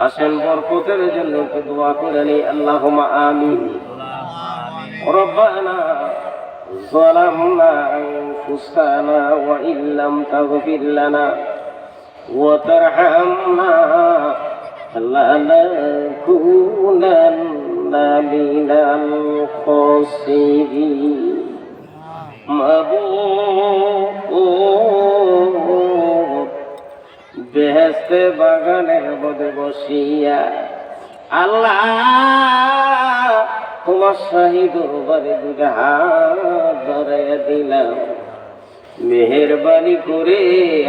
আসেন বরকতের জন্য একটু দোয়া করে নি। আল্লাহুম্মা আমিন। রব্বানা যালামনা আনফুসানা ওয়া ইল্লাম তাগফির লানা ওয়া তারহামনা লানাকুনান্না মিনাল খাসিরিন। মাবুদ বেহেশতে বাগানের মধ্যে বসিয়া আল্লাহ তোমার শাহী দরবারে দুটো হাত ধরাইয়া দিলাম। মেহেরবানি করে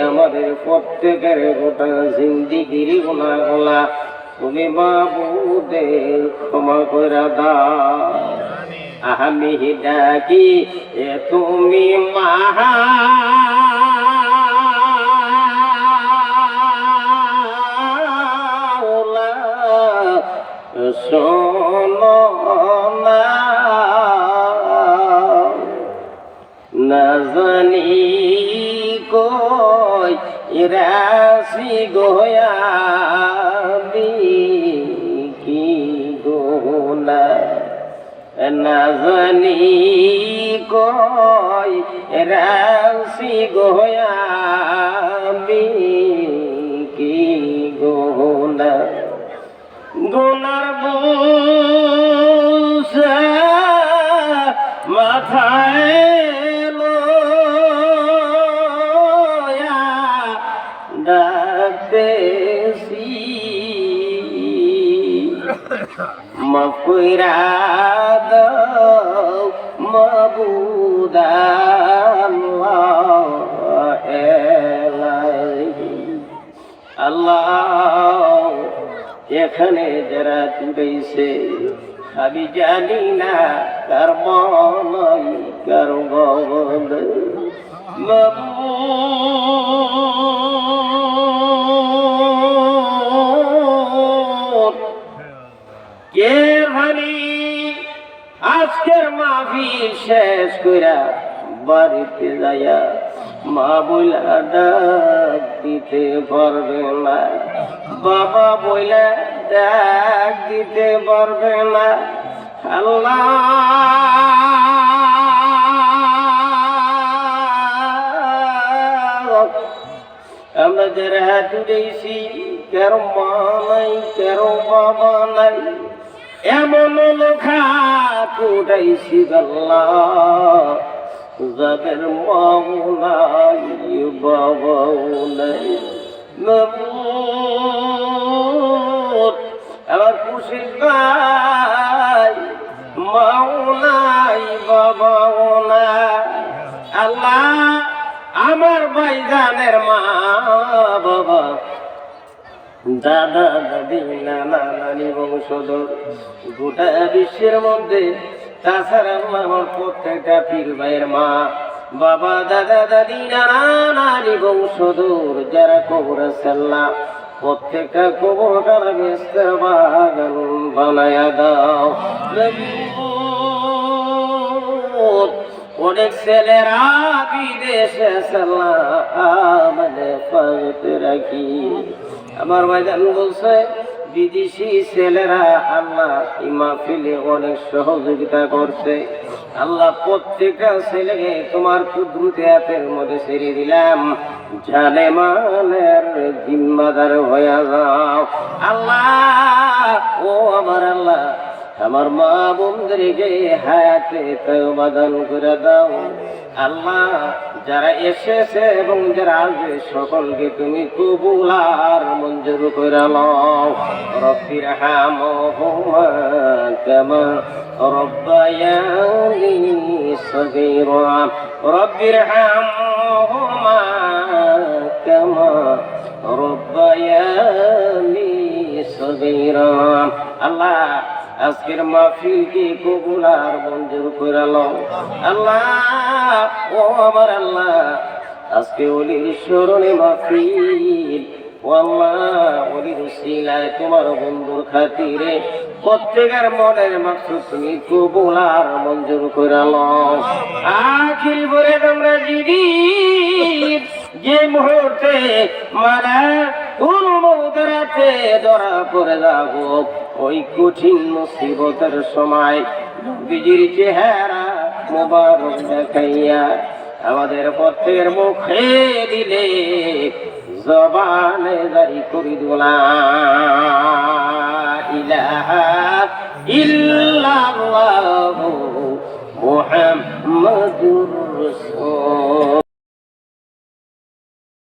আমাদের প্রত্যেকের গোটা জিন্দিগির গুনাহগুলা তুমি মাবুদের ক্ষমা করে দাও। আমি ডাকি এ তুমি মাহা শোনো না জানি কই রাশি গোয়াবি কি গোলা না জানি কই রাশি গোয়াবি কি গোলা গুনার বোঝা মাথায় লইয়া ডাকতেছি মাফ কইরা দাও মাবুদ আল্লাহ। এখানে যারা জুড়েছে আমি জানি না কার মন কার মন কে ভানি আজকের মাহফিল শেষ কইরা বাড়িতে যাইয়া মা বইলা ডাক দিতে পারবে না, বাবা বইলা ডাক দিতে পারবে না। আল্লাহ আমরা যারা হাত উঠেছি কারো মা নাই কারো বাবা নাই, এমন লোক হাত উঠাইছি আল্লাহ যাদের মাও নাই বাবাও নাই। আমার খুশি ভাই মাও নাই বাবাও নাই। আল্লাহ আমার ভাইজানের মা বাবা দাদা দাদি নানা নানি বংশধর গোটা বিশ্বের মধ্যে, তাছাড়া আমার প্রত্যেকটা পীর ভাইয়ের মা বাবা দাদা দাদি নানা নানি বংশধর যারা কবর আছে আল্লাহ প্রত্যেকটা কবর কারা বেস্তের বাগান বানায়া দাও। অনেক ছেলেরা বিদেশে আমাদের পাশে রাখি। আমার ভাইজান বলছে বিদেশি ছেলেরা আল্লাহ এই মাহফিলে অনেক সহযোগিতা করছে। আল্লাহ প্রত্যেকটা ছেলেকে তোমার কুদরতি হাতের মধ্যে ছেড়ে দিলাম, জানে মালের জিম্মাদার হয়ে যাও আল্লাহ। ও আমার আল্লাহ আমার মা বোনদেরকে হায়াতে তওবা দান করে দাও আল্লাহ। যারা এসেছে এবং যারা আসবে সকলকে তুমি কবুল আর মঞ্জুর করে নাও। রব্বির হামহুমা কামা রব্বায়ানি সগীরা, রব্বির হামহুমা কামা রব্বায়ানি সগীরা। আল্লাহ আজকের মাহফিলকে কবুল আর মঞ্জুর করে নাও আল্লাহ। ও আমার আল্লাহ আজকে ওলির স্মরণে মাহফিল, ও আল্লাহ ওলির উসিলায় তোমার বন্ধুর খাতিরে প্রত্যেকের মনের মাকসুদ তুমি কবুল আর মঞ্জুর করে নাও। আখির পরে তোমরা জীবিত যে মুহূর্তে মারা কোন মৌতরাতে ধরা পড়ে যাব ওই কঠিন মুসিবতের সময় নবীজির চেহারা মোবারক দেখাইয়া আমাদের পথের মুখে দিলে জবানে জারি করি দুলা ইলাহা ইল্লাল্লাহু মুহাম্মাদুর রাসূল